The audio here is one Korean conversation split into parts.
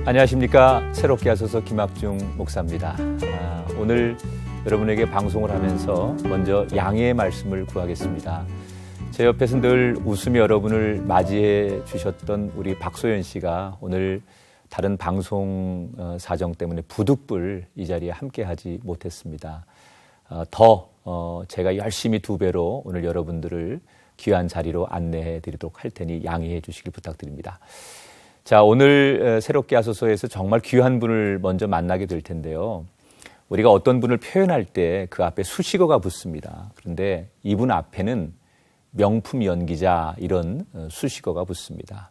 안녕하십니까. 새롭게 하소서 김학중 목사입니다. 오늘 여러분에게 방송을 하면서 먼저 양해의 말씀을 구하겠습니다. 제 옆에서 늘 웃으며 여러분을 맞이해 주셨던 우리 박소연 씨가 오늘 다른 방송 사정 때문에 부득불 이 자리에 함께하지 못했습니다. 제가 열심히 2배로 오늘 여러분들을 귀한 자리로 안내해 드리도록 할 테니 양해해 주시길 부탁드립니다. 자, 오늘 새롭게 하소서에서 정말 귀한 분을 먼저 만나게 될 텐데요. 우리가 어떤 분을 표현할 때 그 앞에 수식어가 붙습니다. 그런데 이분 앞에는 명품 연기자 이런 수식어가 붙습니다.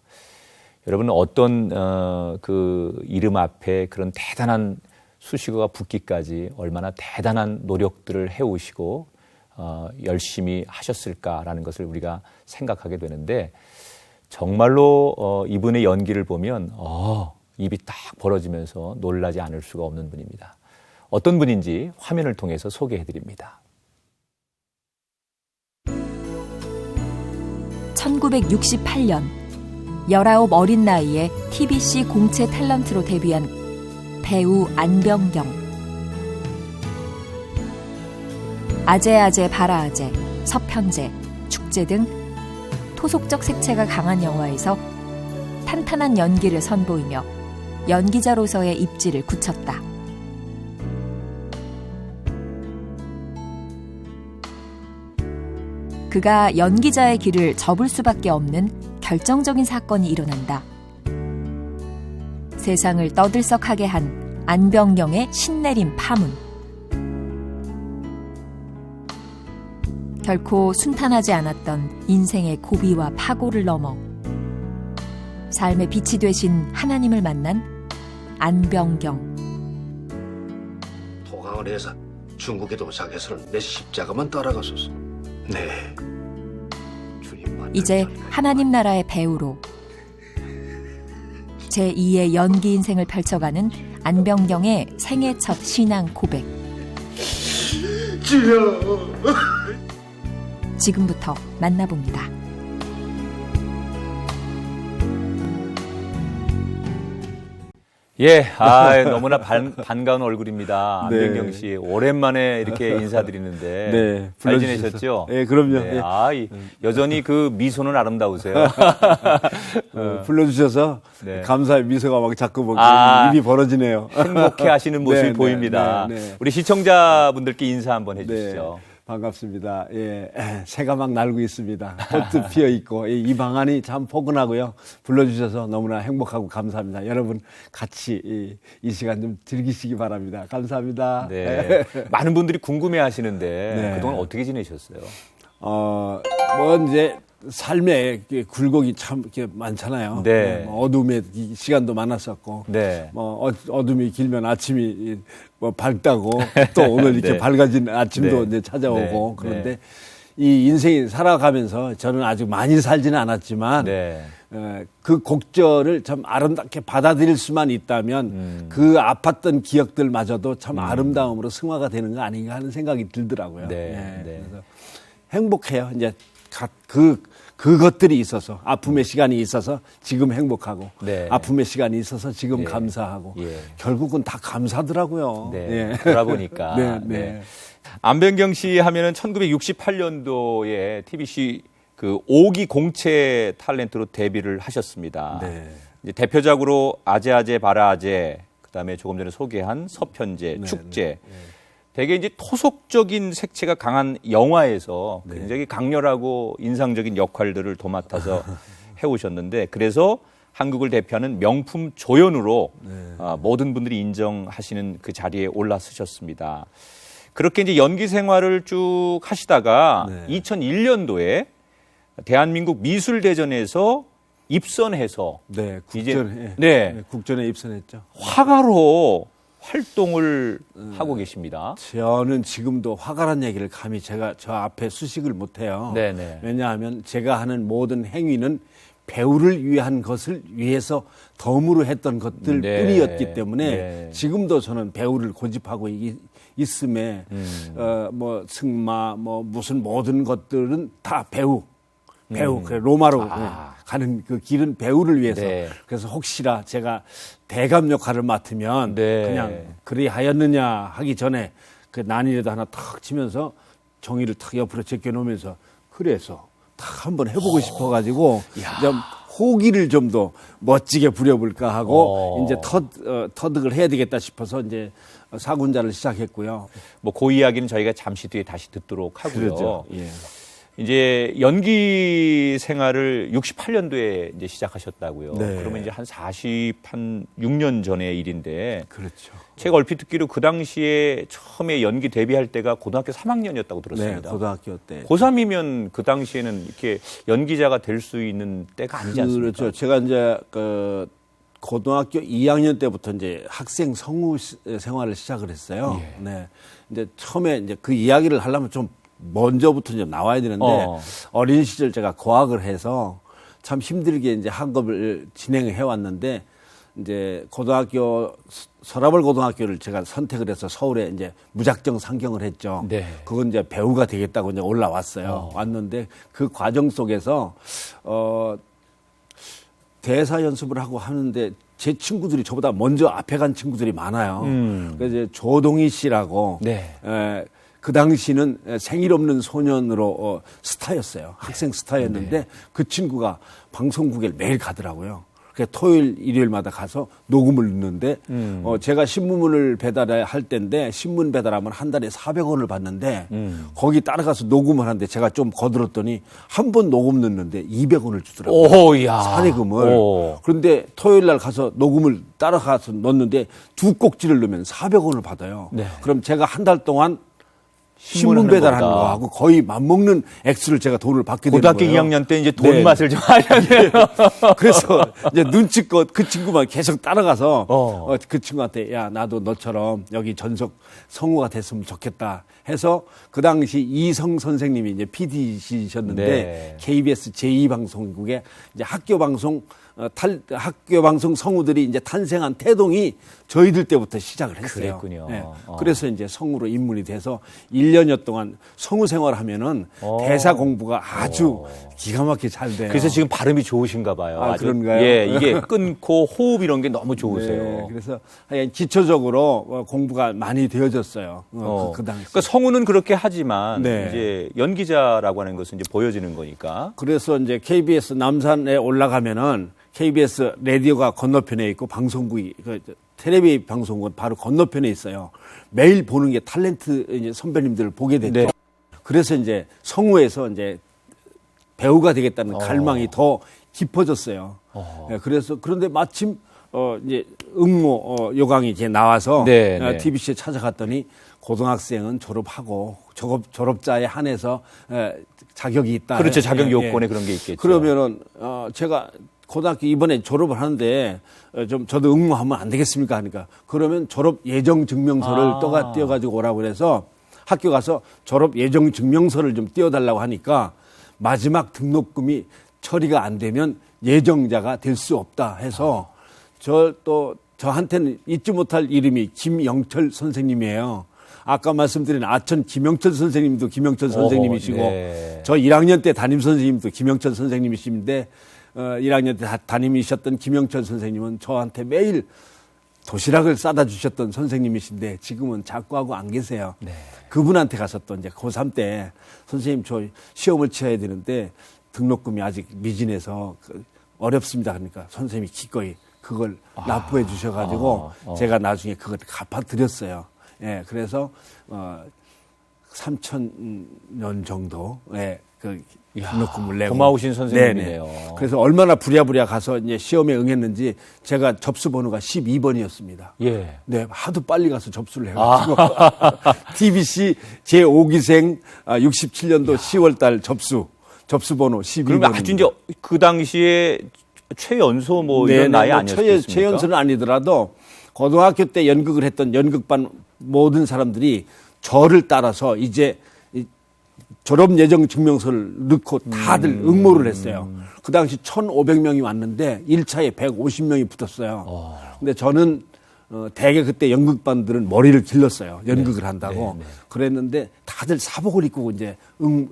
여러분은 어떤 그 이름 앞에 그런 대단한 수식어가 붙기까지 얼마나 대단한 노력들을 해오시고 열심히 하셨을까라는 것을 우리가 생각하게 되는데 정말로 이분의 연기를 보면 입이 딱 벌어지면서 놀라지 않을 수가 없는 분입니다. 어떤 분인지 화면을 통해서 소개해드립니다. 1968년 19 어린 나이에 TBC 공채 탤런트로 데뷔한 배우 안병경. 아재아재 바라아재, 서편제, 축제 등 토속적 색채가 강한 영화에서 탄탄한 연기를 선보이며 연기자로서의 입지를 굳혔다. 그가 연기자의 길을 접을 수밖에 없는 결정적인 사건이 일어난다. 세상을 떠들썩하게 한 안병경의 신내림 파문. 결코 순탄하지 않았던 인생의 고비와 파고를 넘어 삶의 빛이 되신 하나님을 만난 안병경. 도강을 해서 중국에 도착해서는 내 십자가만 따라가소서. 네. 이제 하나님 나라의 배우로 제2의 연기 인생을 펼쳐가는 안병경의 생애 첫 신앙 고백. 주여. 지금부터 만나봅니다. 예, 너무나 반가운 얼굴입니다. 안병경 씨, 오랜만에 이렇게 인사드리는데 네, 잘 지내셨죠? 네, 그럼요. 네, 네. 여전히 그 미소는 아름다우세요. 불러주셔서 네. 감사의 미소가 막 자꾸 입이 벌어지네요. 행복해하시는 모습이 네, 보입니다. 네. 우리 시청자분들께 인사 한번 해주시죠. 네. 반갑습니다. 예, 새가 막 날고 있습니다. 꽃도 피어 있고 이 방안이 참 포근하고요. 불러주셔서 너무나 행복하고 감사합니다. 여러분 같이 이 시간 좀 즐기시기 바랍니다. 감사합니다. 네. 많은 분들이 궁금해하시는데 네. 그동안 어떻게 지내셨어요? 이제 삶에 굴곡이 참 이렇게 많잖아요. 네. 어둠의 시간도 많았었고, 네. 어둠이 길면 아침이 밝다고 또 오늘 이렇게 네. 밝아진 아침도 네. 이제 찾아오고 네. 그런데 네. 이 인생이 살아가면서 저는 아주 많이 살지는 않았지만 네. 그 곡절을 참 아름답게 받아들일 수만 있다면 그 아팠던 기억들마저도 참 아름다움으로 승화가 되는 거 아닌가 하는 생각이 들더라고요. 네. 네. 그래서 행복해요. 이제 그것들이 있어서 아픔의 시간이 있어서 지금 행복하고 네. 아픔의 시간이 있어서 지금 네. 감사하고 예. 결국은 다 감사더라고요. 네. 예. 돌아보니까. 네, 네. 네. 안병경 씨 하면은 1968년도에 TBC 그 5기 공채 탤런트로 데뷔를 하셨습니다. 네. 이제 대표작으로 아재아재 바라아재, 그다음에 조금 전에 소개한 서편제, 네, 축제. 네, 네. 되게 이제 토속적인 색채가 강한 영화에서 네. 굉장히 강렬하고 인상적인 역할들을 도맡아서 해오셨는데 그래서 한국을 대표하는 명품 조연으로 모든 분들이 인정하시는 그 자리에 올라서셨습니다. 그렇게 이제 연기 생활을 쭉 하시다가 2001년도에 대한민국 미술대전에서 입선해서 네, 국전에 입선했죠. 화가로 활동을 하고 계십니다. 저는 지금도 화가란 얘기를 감히 제가 저 앞에 수식을 못해요. 네네. 왜냐하면 제가 하는 모든 행위는 배우를 위한 것을 위해서 덤으로 했던 것들 네. 뿐이었기 때문에 네. 지금도 저는 배우를 고집하고 있음에 뭐 승마 뭐 무슨 모든 것들은 다 배우 배우, 그래, 로마로 가는 그 길은 배우를 위해서. 네. 그래서 혹시나 제가 대감 역할을 맡으면 네. 그냥 그리하였느냐 하기 전에 그 난이라도 하나 탁 치면서 정의를 탁 옆으로 제껴놓으면서 그래서 탁 한번 해보고 싶어가지고 좀 호기를 좀 더 멋지게 부려볼까 하고 이제 터득을 해야 되겠다 싶어서 이제 사군자를 시작했고요. 뭐 그 이야기는 저희가 잠시 뒤에 다시 듣도록 하고요. 그러죠. 예. 이제 연기 생활을 68년도에 이제 시작하셨다고요. 네. 그러면 이제 한 46년 전의 일인데 그렇죠. 제가 얼핏 듣기로 그 당시에 처음에 연기 데뷔할 때가 고등학교 3학년이었다고 네, 들었습니다. 고등학교 때. 고3이면 그 당시에는 이렇게 연기자가 될 수 있는 때가 아니지 않습니까? 그렇죠. 제가 이제 그 고등학교 2학년 때부터 이제 학생 성우 생활을 시작을 했어요. 예. 네. 이제 처음에 이제 그 이야기를 하려면 좀 먼저부터 좀 나와야 되는데 어린 시절 제가 고학을 해서 참 힘들게 이제 학업을 진행해 왔는데 이제 고등학교 서라벌 고등학교를 제가 선택을 해서 서울에 이제 무작정 상경을 했죠. 네. 그건 이제 배우가 되겠다고 이제 올라왔어요. 왔는데 그 과정 속에서 대사 연습을 하고 하는데 제 친구들이 저보다 먼저 앞에 간 친구들이 많아요. 그래서 이제 조동희 씨라고 네. 그 당시는 생일 없는 소년으로 스타였어요. 학생 스타였는데 그 친구가 방송국에 매일 가더라고요. 그래서 토요일, 일요일마다 가서 녹음을 넣는데 제가 신문을 배달할 때인데 신문 배달하면 한 달에 400원을 받는데 거기 따라가서 녹음을 하는데 제가 좀 거들었더니 한 번 녹음 넣는데 200원을 주더라고요. 오야. 사례금을. 그런데 토요일 날 가서 녹음을 따라가서 넣는데 두 꼭지를 넣으면 400원을 받아요. 네. 그럼 제가 한 달 동안 신문을 신문 배달하는 하는 거다. 거하고 거의 맞먹는 액수를 제가 돈을 받게 되는 고등학교 거예요. 2학년 때 이제 돈 네. 맛을 좀 하려면 그래서 이제 눈치껏 그 친구만 계속 따라가서 그 친구한테 야 나도 너처럼 여기 전속 성우가 됐으면 좋겠다 해서 그 당시 이성 선생님이 이제 PD시셨는데 네. KBS 제2방송국에 이제 학교 방송 성우들이 이제 탄생한 태동이 저희들 때부터 시작을 했어요. 그랬군요. 네. 그래서 이제 성우로 입문이 돼서 1년여 동안 성우 생활하면은 대사 공부가 아주 기가 막히게 잘 돼요. 그래서 지금 발음이 좋으신가 봐요. 아, 아주. 그런가요? 예, 이게 끊고 호흡 이런 게 너무 좋으세요. 네, 그래서 하여간 기초적으로 공부가 많이 되어졌어요. 그 당시. 그러니까 성우는 그렇게 하지만 네. 이제 연기자라고 하는 것은 이제 보여지는 거니까. 그래서 이제 KBS 남산에 올라가면은 KBS 라디오가 건너편에 있고 방송국이 텔레비 방송국은 바로 건너편에 있어요. 매일 보는 게 탤런트 이제 선배님들을 보게 됐죠. 네. 그래서 이제 성우에서 이제 배우가 되겠다는 갈망이 더 깊어졌어요. 네, 그래서 그런데 마침 이제 응모 요강이 이제 나와서 네, 네. TBC에 찾아갔더니 고등학생은 졸업하고 졸업자에 한해서 자격이 있다. 그렇죠. 자격 예, 요건에 예. 그런 게 있겠죠. 그러면은 제가 고등학교 이번에 졸업을 하는데 좀 저도 응모하면 안 되겠습니까 하니까 그러면 졸업 예정 증명서를 띄어가지고 오라고 그래서 학교 가서 졸업 예정 증명서를 좀 띄워달라고 하니까 마지막 등록금이 처리가 안 되면 예정자가 될 수 없다 해서 저한테는 잊지 못할 이름이 김영철 선생님이에요. 아까 말씀드린 아천 김영철 선생님도 김영철 선생님이시고 네. 저 1학년 때 담임 선생님도 김영철 선생님이신데 1학년 때 담임이셨던 김영철 선생님은 저한테 매일 도시락을 싸다 주셨던 선생님이신데 지금은 작고하고 안 계세요. 네. 그분한테 가서 또 이제 고3 때 선생님 저 시험을 치러야 되는데 등록금이 아직 미진해서 어렵습니다. 그러니까 선생님이 기꺼이 그걸 납부해 주셔가지고 제가 나중에 그걸 갚아드렸어요. 예, 그래서 3,000년 정도의 그 등록금을 내고 고마우신 선생님이네요. 네네. 그래서 얼마나 부랴부랴 가서 이제 시험에 응했는지 제가 접수 번호가 12번이었습니다. 예. 네, 하도 빨리 가서 접수를 해가지고 TBC 제5기생 67년도 10월달 접수 번호 12번. 그러면 아주 이제 그 당시에 최연소 뭐 이런 나이 아니었습니까? 최연소는 아니더라도 고등학교 때 연극을 했던 연극반 모든 사람들이 저를 따라서 이제 졸업 예정 증명서를 넣고 다들 응모를 했어요. 그 당시 1,500명이 왔는데 1차에 150명이 붙었어요. 근데 저는 대개 그때 연극반들은 머리를 길렀어요. 연극을 한다고. 네, 네. 그랬는데 다들 사복을 입고 이제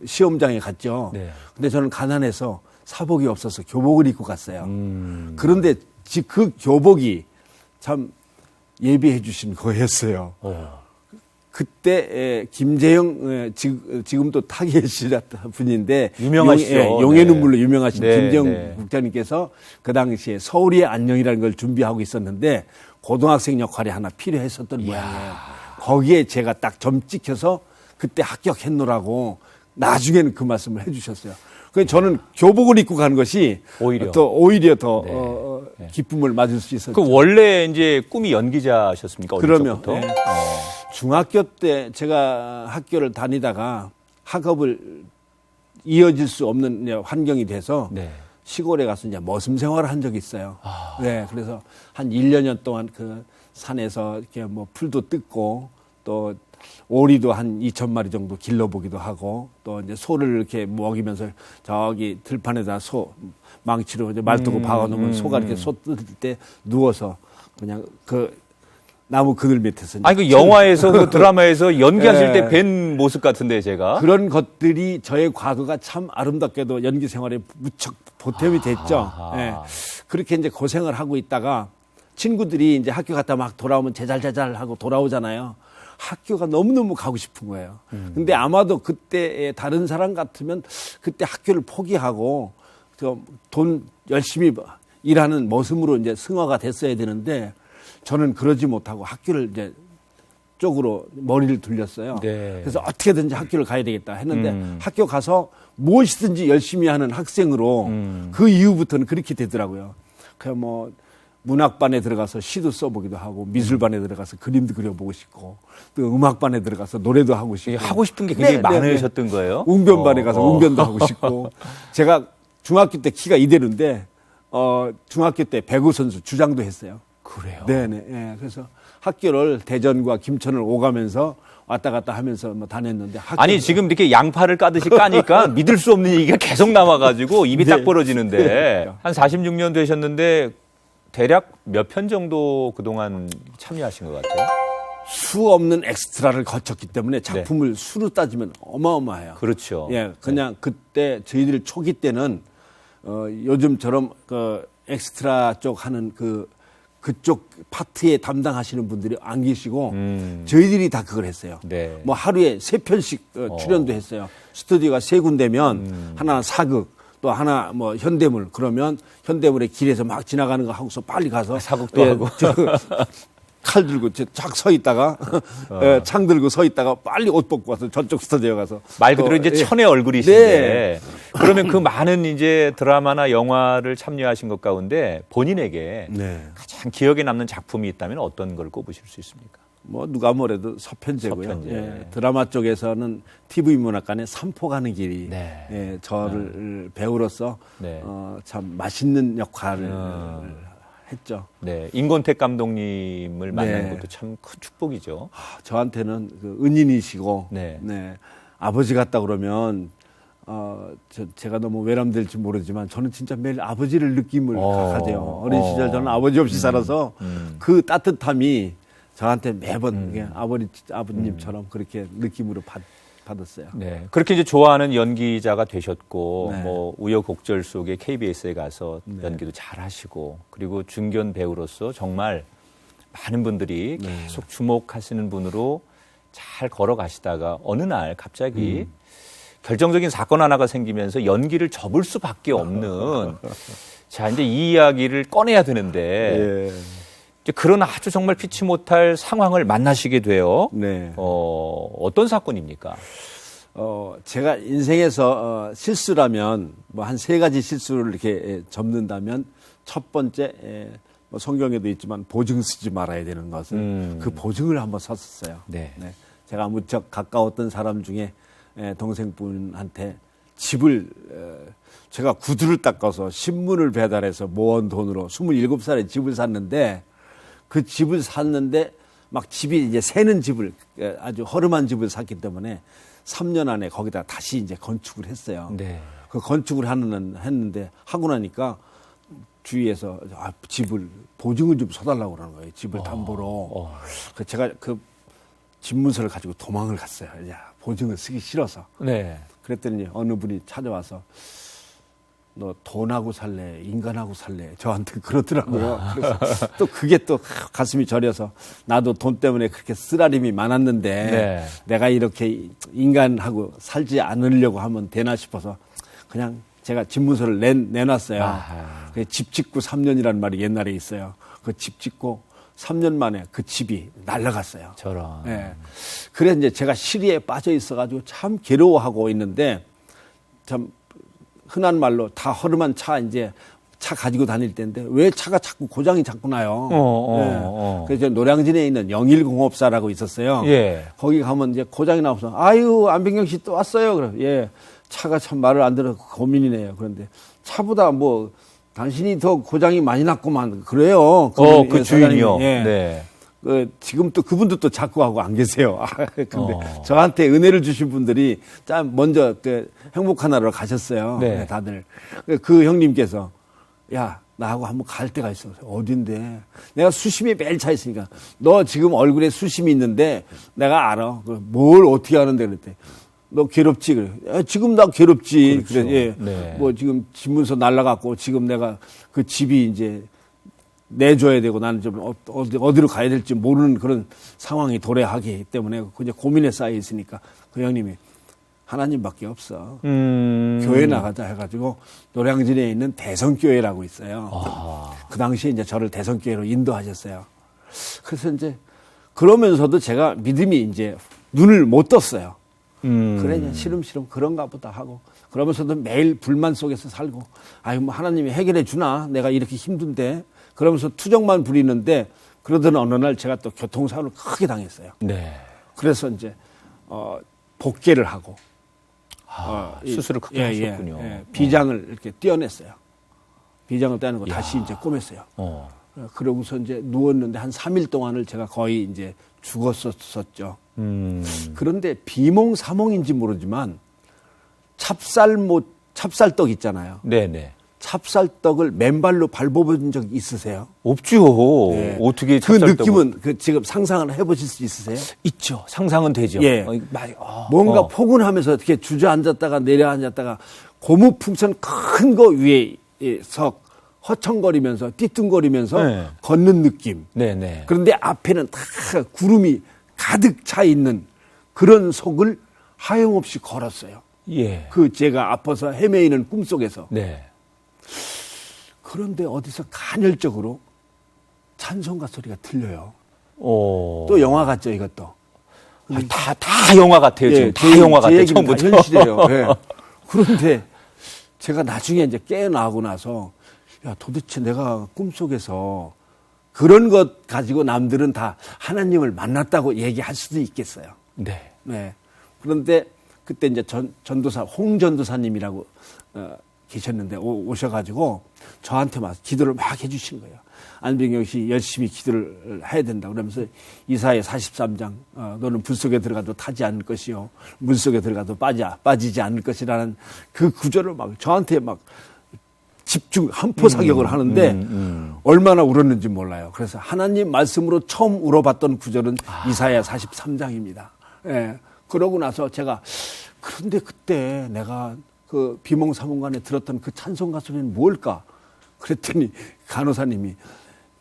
시험장에 갔죠. 네. 근데 저는 가난해서 사복이 없어서 교복을 입고 갔어요. 그런데 그 교복이 참 예비해 주신 거였어요. 그때 김재영 지금도 타계시 분인데 유명하시죠. 용의 네. 눈물로 유명하신 네, 김재영 네. 국장님께서 그 당시에 서울의 안녕이라는 걸 준비하고 있었는데 고등학생 역할이 하나 필요했었던 모양이에요. 거기에 제가 딱 점 찍혀서 그때 합격했노라고 나중에는 그 말씀을 해주셨어요. 그래서 저는 교복을 입고 간 것이 오히려 더 네. 기쁨을 맞을 수 있었죠. 그 원래 이제 꿈이 연기자셨습니까? 어릴 그러면, 적부터? 네. 중학교 때 제가 학교를 다니다가 학업을 이어질 수 없는 환경이 돼서 네. 시골에 가서 이제 머슴 생활을 한 적이 있어요. 네, 그래서 한 1년 동안 그 산에서 이렇게 뭐 풀도 뜯고 또 오리도 한 2,000마리 정도 길러보기도 하고 또 이제 소를 이렇게 먹이면서 저기 들판에다 소 망치로 이제 말뚝을 박아놓으면 소가 이렇게 소 뜯을 때 누워서 그냥 그 나무 그늘 밑에서. 아니, 그 영화에서, 그 드라마에서 연기하실 네. 때 뵌 모습 같은데, 제가. 그런 것들이 저의 과거가 참 아름답게도 연기 생활에 무척 보탬이 됐죠. 예. 그렇게 이제 고생을 하고 있다가 친구들이 이제 학교 갔다 막 돌아오면 제잘제잘 하고 돌아오잖아요. 학교가 너무너무 가고 싶은 거예요. 근데 아마도 그때 다른 사람 같으면 그때 학교를 포기하고 돈 열심히 일하는 모습으로 이제 승화가 됐어야 되는데 저는 그러지 못하고 학교를 이제 쪽으로 머리를 돌렸어요. 네. 그래서 어떻게든지 학교를 가야 되겠다 했는데 학교 가서 무엇이든지 열심히 하는 학생으로 그 이후부터는 그렇게 되더라고요. 그냥 뭐 문학반에 들어가서 시도 써보기도 하고 미술반에 들어가서 그림도 그려보고 싶고 또 음악반에 들어가서 노래도 하고 싶고 하고 싶은 게 굉장히 많으셨던 거예요? 웅변반에 가서 웅변도 하고 싶고 제가 중학교 때 키가 이대로인데 중학교 때 배구 선수 주장도 했어요. 그래요? 네네. 예. 그래서 학교를 대전과 김천을 오가면서 왔다 갔다 하면서 뭐 다녔는데. 아니, 지금 이렇게 양파를 까듯이 까니까 믿을 수 없는 얘기가 계속 나와가지고 입이 딱 벌어지는데 한 46년 되셨는데 대략 몇 편 정도 그동안 참여하신 것 같아요? 수 없는 엑스트라를 거쳤기 때문에 작품을 수로 따지면 어마어마해요. 그렇죠. 예. 그냥 그때 저희들 초기 때는 요즘처럼 그 엑스트라 쪽 하는 그쪽 파트에 담당하시는 분들이 안 계시고 저희들이 다 그걸 했어요. 네. 뭐 하루에 3편씩 출연도 했어요. 스튜디오가 3군데면 하나는 사극 또 하나 뭐 현대물 그러면 현대물의 길에서 막 지나가는 거 하고서 빨리 가서 사극도 하고 칼 들고 쫙 서 있다가 창 들고 서 있다가 빨리 옷 벗고 와서 저쪽 스튜디오 가서 말 그대로 이제 천의 얼굴이신데 그러면 그 많은 이제 드라마나 영화를 참여하신 것 가운데 본인에게 가장 기억에 남는 작품이 있다면 어떤 걸 꼽으실 수 있습니까? 뭐 누가 뭐래도 서편제고요. 서편제. 예, 드라마 쪽에서는 TV 문학관의 삼포 가는 길이 저를 배우로서 참 맛있는 역할을 했죠. 네, 임권택 감독님을 만나는 것도 참 큰 축복이죠. 저한테는 그 은인이시고 아버지 같다 그러면 제가 너무 외람될지 모르지만 저는 진짜 매일 아버지를 느낌을 가져요. 어린 시절 저는 아버지 없이 살아서 그 따뜻함이 저한테 매번 그냥 아버님처럼 그렇게 느낌으로 받았어요. 네, 그렇게 이제 좋아하는 연기자가 되셨고 뭐 우여곡절 속에 KBS에 가서 연기도 잘하시고 그리고 중견 배우로서 정말 많은 분들이 계속 주목하시는 분으로 잘 걸어가시다가 어느 날 갑자기 결정적인 사건 하나가 생기면서 연기를 접을 수밖에 없는 자 이제 이 이야기를 꺼내야 되는데 이제 그런 아주 정말 피치 못할 상황을 만나시게 돼요. 어떤 사건입니까? 제가 인생에서 실수라면 뭐 한 3가지 실수를 이렇게 접는다면 첫 번째 뭐 성경에도 있지만 보증 쓰지 말아야 되는 것은 그 보증을 한번 섰었어요. 제가 무척 가까웠던 사람 중에 동생분한테 집을 제가 구두를 닦아서 신문을 배달해서 모은 돈으로 27살에 집을 샀는데 그 집을 샀는데 막 집이 이제 새는 집을 아주 허름한 집을 샀기 때문에 3년 안에 거기다 다시 이제 건축을 했어요. 그 건축을 했는데 하고 나니까 주위에서 집을 보증을 좀 서달라고 그러는 거예요. 집을 담보로. 제가 그 집문서를 가지고 도망을 갔어요. 야, 보증을 쓰기 싫어서. 네. 그랬더니 어느 분이 찾아와서 너 돈하고 살래, 인간하고 살래, 저한테 그러더라고요. 그래서 또 그게 또 가슴이 저려서 나도 돈 때문에 그렇게 쓰라림이 많았는데 네. 내가 이렇게 인간하고 살지 않으려고 하면 되나 싶어서 그냥 제가 집문서를 내놨어요. 집 짓고 3년이라는 말이 옛날에 있어요. 그 집 짓고 3년 만에 그 집이 날아갔어요. 저런. 네. 그래 이제 제가 시리에 빠져 있어가지고 참 괴로워하고 있는데 참 흔한 말로 다 허름한 차 이제 차 가지고 다닐 때인데 왜 차가 자꾸 고장이 자꾸 나요. 그래서 노량진에 있는 영일공업사라고 있었어요. 예. 거기 가면 이제 고장이 나와서 아유 안병경 씨 또 왔어요. 그래 예 차가 참 말을 안 들어서 고민이네요. 그런데 차보다 뭐 당신이 더 고장이 많이 났구만 그래요. 그 주인이요. 예. 네. 지금 또 그분도 또 자꾸 하고 안 계세요. 근데 저한테 은혜를 주신 분들이 참 먼저 행복한 나라로 가셨어요. 네. 다들. 그 형님께서 야, 나하고 한번 갈 데가 있어. 어딘데? 내가 수심이 매일 차 있으니까 너 지금 얼굴에 수심이 있는데 내가 알아. 뭘 어떻게 하는데 그랬대. 너 괴롭지? 그래. 야, 지금 나 괴롭지. 그렇죠. 그래. 예. 네. 뭐 지금 집문서 날라갔고 지금 내가 그 집이 이제 내줘야 되고 나는 좀 어디로 가야 될지 모르는 그런 상황이 도래하기 때문에 그냥 고민에 쌓여 있으니까 그 형님이 하나님밖에 없어. 교회 나가자 해가지고 노량진에 있는 대성교회라고 있어요. 그 당시에 이제 저를 대성교회로 인도하셨어요. 그래서 이제 그러면서도 제가 믿음이 이제 눈을 못 떴어요. 그래, 이제 시름시름 그런가 보다 하고 그러면서도 매일 불만 속에서 살고 아유, 뭐 하나님이 해결해 주나 내가 이렇게 힘든데 그러면서 투정만 부리는데 그러던 어느 날 제가 또 교통사고를 크게 당했어요. 네. 그래서 이제 복귀를 하고 수술을 크게 하셨군요. 비장을 이렇게 떼어냈어요. 비장을 떼어내고 다시 이제 꼬맸어요. 그러고서 이제 누웠는데 한 3일 동안을 제가 거의 이제 죽었었죠. 그런데 비몽사몽인지 모르지만 찹쌀떡 있잖아요. 네네. 찹쌀떡을 맨발로 밟아본 적 있으세요? 없죠. 네. 어떻게 그 찹쌀떡을. 느낌은 지금 상상을 해보실 수 있으세요? 있죠. 상상은 되죠. 예. 뭔가 포근하면서 이렇게 주저앉았다가 내려앉았다가 고무풍선 큰 거 위에서 허청거리면서 띠뚱거리면서 네. 걷는 느낌. 네네. 그런데 앞에는 다 구름이 가득 차 있는 그런 속을 하염없이 걸었어요. 예. 그 제가 아파서 헤매이는 꿈속에서. 네. 그런데 어디서 간헐적으로 찬송가 소리가 들려요. 또 또 영화 같죠, 이것도. 다 영화 같아요. 지금 다 영화 같아요. 처음부터. 다 현실이에요. 네. 그런데 제가 나중에 이제 깨어나고 나서 야, 도대체 내가 꿈속에서 그런 것 가지고 남들은 다 하나님을 만났다고 얘기할 수도 있겠어요. 네. 네. 그런데 그때 이제 전도사, 홍전도사님이라고 계셨는데 오셔가지고 저한테 막 기도를 막 해주신 거예요. 안병경 씨 열심히 기도를 해야 된다. 그러면서 이사야 43장 너는 불 속에 들어가도 타지 않을 것이요 물 속에 들어가도 빠지지 않을 것이라는 그 구절을 막 저한테 막 집중 한포 사격을 하는데 얼마나 울었는지 몰라요. 그래서 하나님 말씀으로 처음 울어봤던 구절은 이사야 43장입니다. 예. 그러고 나서 제가 그런데 그때 내가 그 비몽사몽간에 들었던 그 찬송가 소리는 뭘까? 그랬더니 간호사님이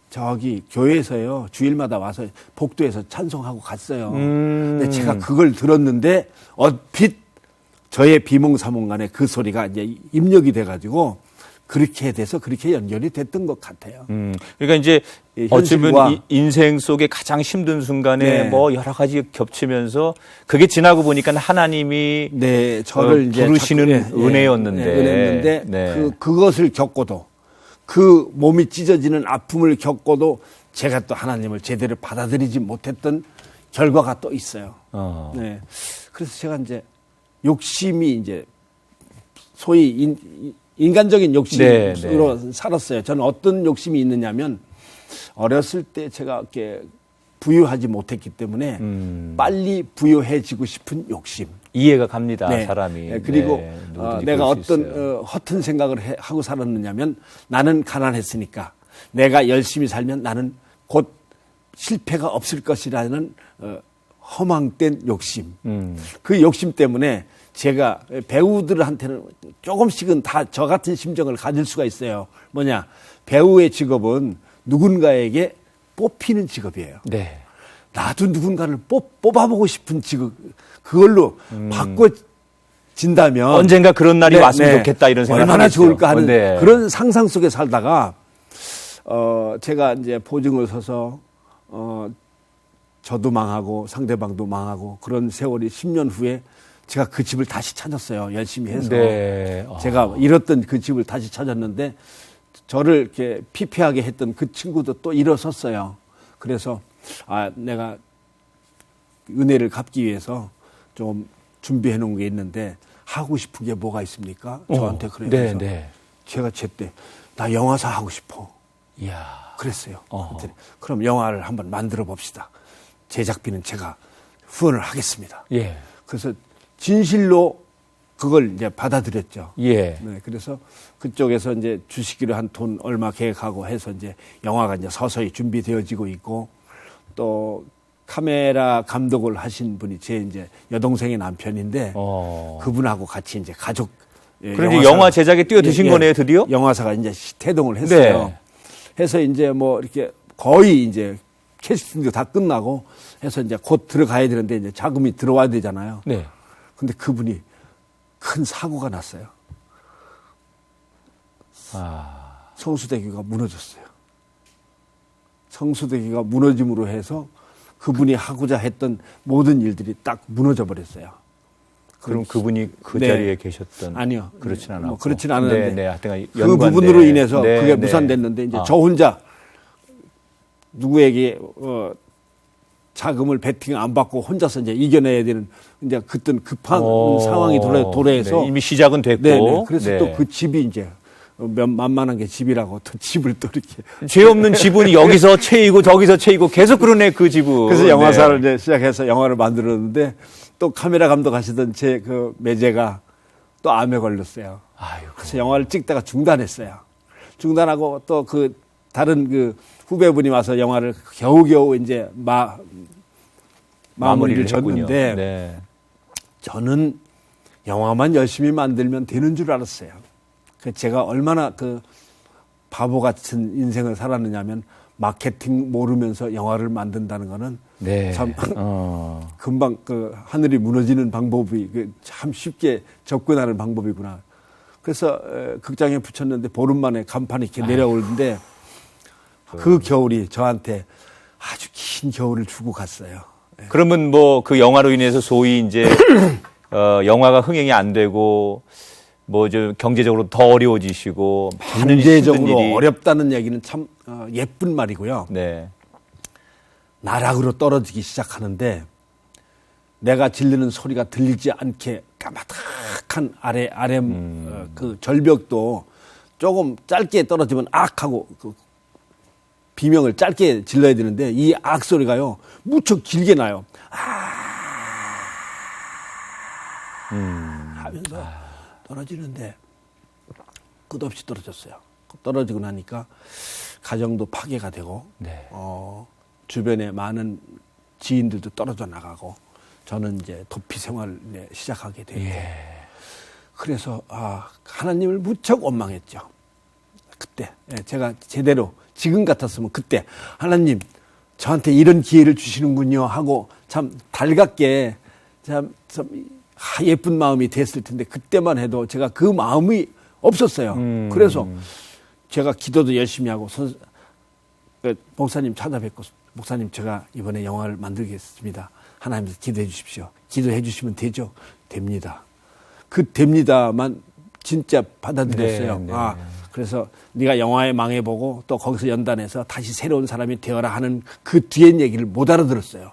저기 교회에서요 주일마다 와서 복도에서 찬송하고 갔어요. 근데 제가 그걸 들었는데 얼핏 저의 비몽사몽간에 그 소리가 이제 입력이 돼가지고 그렇게 돼서 그렇게 연결이 됐던 것 같아요. 그러니까 이제 현실과 어쩌면 인생 속에 가장 힘든 순간에 네. 뭐 여러 가지 겹치면서 그게 지나고 보니까 하나님이 네, 저를 이제 부르시는 자꾸, 은혜였는데, 은혜였는데 네. 그것을 겪고도 그 몸이 찢어지는 아픔을 겪고도 제가 또 하나님을 제대로 받아들이지 못했던 결과가 또 있어요. 네, 그래서 제가 이제 욕심이 이제 소위 인간적인 욕심으로 네. 살았어요. 저는 어떤 욕심이 있느냐면 어렸을 때 제가 이렇게 부유하지 못했기 때문에 빨리 부유해지고 싶은 욕심. 이해가 갑니다. 네. 사람이. 네, 그리고 네, 누구든지 내가 그럴 수 어떤 있어요. 허튼 생각을 하고 살았느냐면 나는 가난했으니까 내가 열심히 살면 나는 곧 실패가 없을 것이라는 허망된 욕심. 그 욕심 때문에 제가 배우들한테는 조금씩은 다 저 같은 심정을 가질 수가 있어요. 뭐냐, 배우의 직업은 누군가에게 뽑히는 직업이에요. 네. 나도 누군가를 뽑아보고 싶은 직업, 그걸로 바꿔진다면 언젠가 그런 날이 왔으면 좋겠다 이런 생각. 얼마나 좋을까 하는 네. 그런 상상 속에 살다가 제가 이제 보증을 서서 저도 망하고 상대방도 망하고 그런 세월이 10년 후에 제가 그 집을 다시 찾았어요. 열심히 해서. 네. 제가 잃었던 그 집을 다시 찾았는데 저를 이렇게 피폐하게 했던 그 친구도 또 일어섰어요. 그래서 내가 은혜를 갚기 위해서 좀 준비해 놓은 게 있는데 하고 싶은 게 뭐가 있습니까? 저한테 그래요. 네, 그래서 네. 제가 제때 나 영화사 하고 싶어. 이야. 그랬어요. 그랬더니 그럼 영화를 한번 만들어 봅시다. 제작비는 제가 후원을 하겠습니다. 예. 그래서 진실로 그걸 이제 받아들였죠. 예. 네, 그래서 그쪽에서 이제 주시기로 한 돈 얼마 계획하고 해서 이제 영화가 이제 서서히 준비되어지고 있고 또 카메라 감독을 하신 분이 제 이제 여동생의 남편인데 그분하고 같이 이제 가족. 그런데 영화 제작에 뛰어드신 거네요, 드디어? 영화사가 이제 태동을 했어요. 네. 해서 이제 뭐 이렇게 거의 이제 캐스팅도 다 끝나고 해서 이제 곧 들어가야 되는데 이제 자금이 들어와야 되잖아요. 네. 근데 그분이 큰 사고가 났어요. 성수대교가 무너졌어요. 성수대교가 무너짐으로 해서 그분이 하고자 했던 모든 일들이 딱 무너져 버렸어요. 그럼 그분이 그 네. 자리에 계셨던? 아니요. 그렇진 않았고. 뭐 그렇진 않았는데. 네, 네. 하여튼 그 연관돼. 부분으로 인해서 네, 그게 네. 무산됐는데 이제 저 혼자 누구에게 자금을 베팅 안 받고 혼자서 이제 이겨내야 되는 이제 그땐 급한 상황이 도래해서 네, 이미 시작은 됐고. 네. 그래서 네. 또 그 집이 이제 만만한 게 집이라고 또 집을 또 이렇게 죄 없는 지분이 여기서 채이고 저기서 채이고 계속 그러네 그 집은. 그래서 영화사를 이제 시작해서 영화를 만들었는데 또 카메라 감독하시던 제 그 매제가 또 암에 걸렸어요. 아이고. 그래서 영화를 찍다가 중단했어요. 중단하고 또 그 다른 그 후배분이 와서 영화를 겨우겨우 이제 마무리를 졌는데 네. 저는 영화만 열심히 만들면 되는 줄 알았어요. 제가 얼마나 그 바보 같은 인생을 살았느냐면 마케팅 모르면서 영화를 만든다는 거는 네. 참 금방 그 하늘이 무너지는 방법이 참 쉽게 접근하는 방법이구나. 그래서 극장에 붙였는데 보름 만에 간판이 이렇게 내려오는데 그 겨울이 저한테 아주 긴 겨울을 주고 갔어요. 그러면 뭐 그 영화로 인해서 소위 이제 영화가 흥행이 안 되고 뭐 좀 경제적으로 더 어려워지시고 많은 경제적으로 힘든 일이. 어렵다는 얘기는 참 예쁜 말이고요. 네. 나락으로 떨어지기 시작하는데 내가 지르는 소리가 들리지 않게 까마득한 아래 그 절벽도 조금 짧게 떨어지면 악 하고 그 비명을 짧게 질러야 되는데 이 악 소리가요 무척 길게 나요. 하면서 떨어지는데 끝없이 떨어졌어요. 떨어지고 나니까 가정도 파괴가 되고 네. 주변에 많은 지인들도 떨어져 나가고 저는 이제 도피 생활을 시작하게 되고 그래서 하나님을 무척 원망했죠. 그때 제가 제대로 지금 같았으면 그때 하나님 저한테 이런 기회를 주시는군요 하고 참 달갑게 참 예쁜 마음이 됐을 텐데 그때만 해도 제가 그 마음이 없었어요. 그래서 제가 기도도 열심히 하고 목사님 찾아뵙고 목사님 제가 이번에 영화를 만들겠습니다. 하나님께서 기도해 주십시오. 기도해 주시면 되죠? 됩니다. 그 됩니다만 진짜 받아들였어요. 네, 네. 그래서 네가 영화에 망해보고 또 거기서 연단해서 다시 새로운 사람이 되어라 하는 그 뒤엔 얘기를 못 알아들었어요.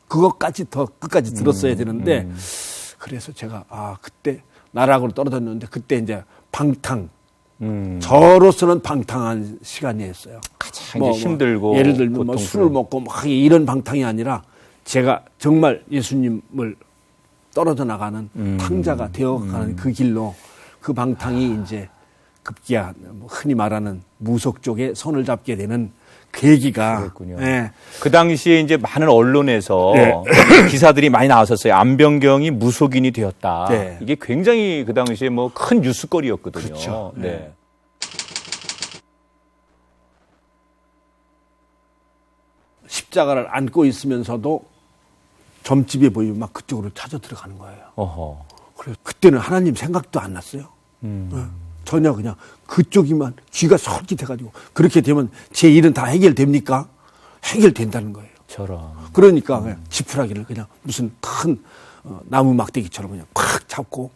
그것까지 더 끝까지 들었어야 되는데 그래서 제가 그때 나락으로 떨어졌는데 그때 이제 방탕 저로서는 방탕한 시간이었어요. 가장 이제 힘들고 예를 들면 고통스러운. 술을 먹고 막 이런 방탕이 아니라 제가 정말 예수님을 떨어져 나가는 탕자가 되어가는 그 길로 그 방탕이 이제 급기야 흔히 말하는 무속 쪽에 손을 잡게 되는 계기가. 그랬군요. 예. 그 당시에 이제 많은 언론에서 네. 기사들이 많이 나왔었어요. 안병경이 무속인이 되었다. 네. 이게 굉장히 그 당시에 뭐 큰 뉴스거리였거든요. 그렇죠. 네. 십자가를 안고 있으면서도 점집에 보이면 막 그쪽으로 찾아 들어가는 거예요. 어허. 그래서 그때는 하나님 생각도 안 났어요. 전혀 그냥 그쪽이만 귀가 솔깃해가지고 그렇게 되면 제 일은 다 해결됩니까? 해결된다는 거예요. 저런. 그러니까 그냥 지푸라기를 그냥 무슨 큰 나무 막대기처럼 그냥 콱 잡고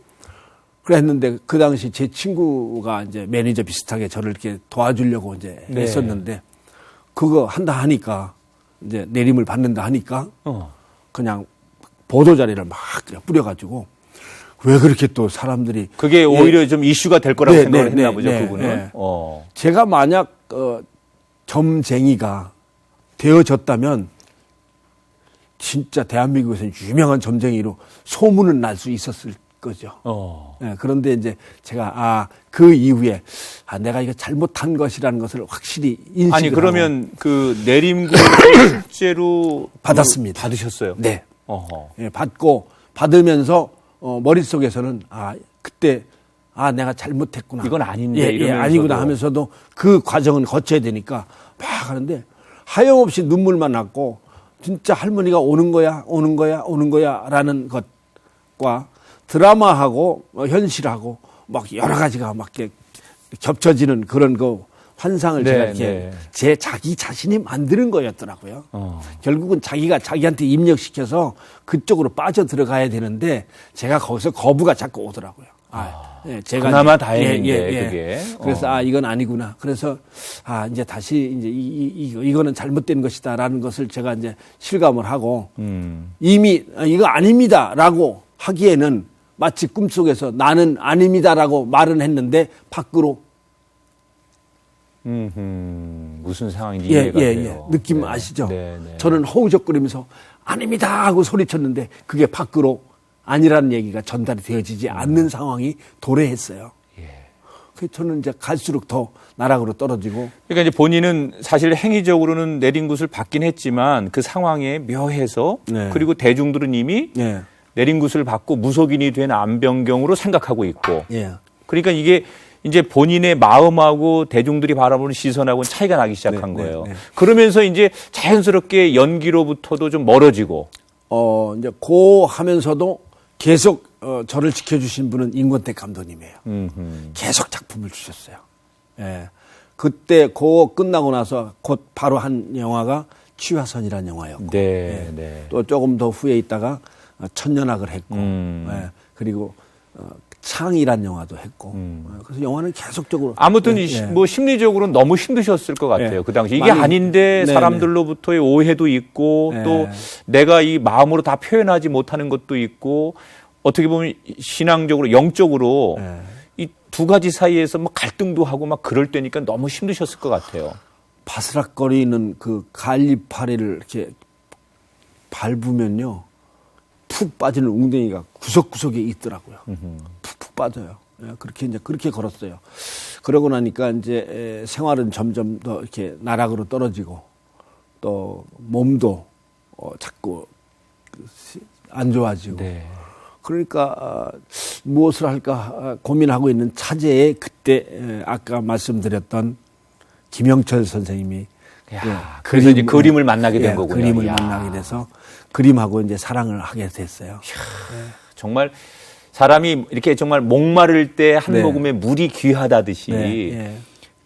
그랬는데 그 당시 제 친구가 이제 매니저 비슷하게 저를 이렇게 도와주려고 이제 네. 했었는데 그거 한다 하니까 이제 내림을 받는다 하니까 그냥 보도 자리를 막 그냥 뿌려가지고 왜 그렇게 또 사람들이 그게 오히려 좀 이슈가 될 거라고 네, 생각을 네, 했나 네, 보죠, 네, 그분은. 네. 제가 제가 만약 점쟁이가 되어졌다면 진짜 대한민국에서는 유명한 점쟁이로 소문은 날 수 있었을 거죠. 네, 그런데 이제 제가 그 이후에 내가 이거 잘못한 것이라는 것을 확실히 인식을 아니, 그러면 하고 그 내림구 실제로 받았습니다. 받으셨어요? 네. 어허. 예, 받으면서 머릿속에서는 그때 내가 잘못했구나. 이건 아닌데 이러면서도. 아니구나 하면서도 그 과정은 거쳐야 되니까 막 하는데 하염없이 눈물만 났고 진짜 할머니가 오는 거야 라는 것과 드라마하고 현실하고 막 여러 가지가 막 이렇게 겹쳐지는 그런 그 환상을 네, 제가 이렇게 네. 제 자기 자신이 만드는 거였더라고요. 결국은 자기가 자기한테 입력시켜서 그쪽으로 빠져 들어가야 되는데 제가 거기서 거부가 자꾸 오더라고요. 제가 그나마 이제, 다행인데 그게. 그래서 이건 아니구나. 그래서 이제 다시 이제 이거는 잘못된 것이다라는 것을 제가 이제 실감을 하고 이미 이거 아닙니다라고 하기에는 마치 꿈속에서 나는 아닙니다라고 말은 했는데 밖으로 무슨 상황인지 이해가 돼요. 느낌 네. 아시죠? 네, 네. 저는 허우적거리면서 아닙니다 하고 소리쳤는데 그게 밖으로 아니라는 얘기가 전달이 되어지지 않는 상황이 도래했어요. 그래서 저는 이제 갈수록 더 나락으로 떨어지고. 그러니까 이제 본인은 사실 행위적으로는 내린 곳을 받긴 했지만 그 상황에 묘해서 네. 그리고 대중들은 이미 예. 내린 곳을 받고 무속인이 된 안병경으로 생각하고 있고. 예. 그러니까 이게 이제 본인의 마음하고 대중들이 바라보는 시선하고는 차이가 나기 시작한 네, 거예요. 네. 그러면서 이제 자연스럽게 연기로부터도 좀 멀어지고. 이제 고 하면서도 계속 저를 지켜주신 분은 임권택 감독님이에요. 계속 작품을 주셨어요. 예. 그때 고 끝나고 나서 곧 바로 한 영화가 취화선이라는 영화였고. 네, 예. 네. 또 조금 더 후에 있다가 천년악을 했고. 음. 예. 그리고 창이란 영화도 했고. 그래서 영화는 계속적으로. 아무튼 예. 뭐 심리적으로는 너무 힘드셨을 것 같아요. 예. 그 당시 이게 많이, 아닌데 네네. 사람들로부터의 오해도 있고 예. 또 내가 이 마음으로 다 표현하지 못하는 것도 있고 어떻게 보면 신앙적으로 영적으로 예. 이 두 가지 사이에서 막 갈등도 하고 막 그럴 때니까 너무 힘드셨을 것 같아요. 바스락거리는 그 갈리파리를 이렇게 밟으면요. 푹 빠지는 웅덩이가 구석구석에 있더라고요. 푹푹 빠져요. 그렇게 걸었어요. 그러고 나니까 이제 생활은 점점 더 이렇게 나락으로 떨어지고 또 몸도 자꾸 안 좋아지고. 네. 그러니까 무엇을 할까 고민하고 있는 차제에 그때 아까 말씀드렸던 김영철 선생님이 야, 그래서 이제 그림을 만나게 된 거군요. 그림을 야. 만나게 돼서 그림하고 이제 사랑을 하게 됐어요. 정말 사람이 이렇게 정말 목마를 때 한 네. 모금의 물이 귀하다듯이 네.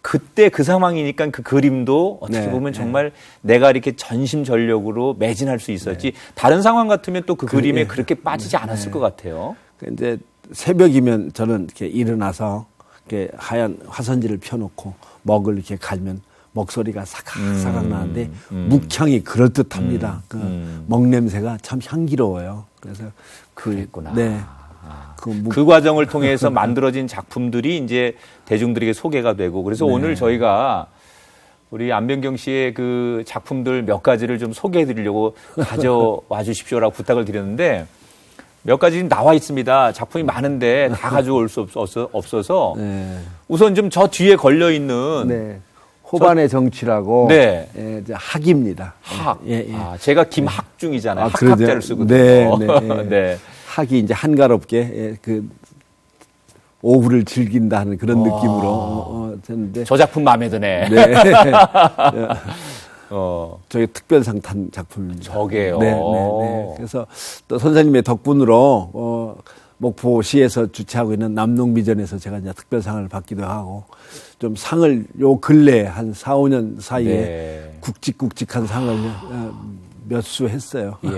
그때 그 상황이니까 그 그림도 어떻게 네. 보면 정말 내가 이렇게 전심전력으로 매진할 수 있었지 다른 상황 같으면 또 그 그림에 예. 그렇게 빠지지 않았을 것 같아요. 이제 새벽이면 저는 이렇게 일어나서 이렇게 하얀 화선지를 펴놓고 먹을 이렇게 갈면 목소리가 사각사각 나는데 묵향이 그럴듯합니다. 그 먹냄새가 참 향기로워요. 그래서 그랬구나. 네. 그 과정을 통해서 만들어진 작품들이 이제 대중들에게 소개가 되고 그래서 네. 오늘 저희가 우리 안병경 씨의 그 작품들 몇 가지를 좀 소개해 드리려고 가져와 주십시오라고 부탁을 드렸는데 몇 가지 지금 나와 있습니다. 작품이 많은데 다 가져올 수 없어서 네. 우선 좀 저 뒤에 걸려 있는 네. 호반의 정치라고 네. 예, 이제 학입니다. 학. 예, 예. 아, 제가 김학중이잖아요. 아, 그러죠. 학학자를 쓰거든요. 네, 네, 예. 네. 학이 이제 한가롭게 예, 그 오후를 즐긴다 하는 그런 느낌으로 됐는데 저 작품 마음에 드네. 네. 저게 특별상 탄 작품입니다. 저게요. 네, 네, 네. 그래서 또 선생님의 덕분으로 목포시에서 주최하고 있는 남농미전에서 제가 이제 특별상을 받기도 하고 좀 상을 요 근래 한 4, 5년 사이에 네. 굵직굵직한 상을 몇 수 했어요. 예.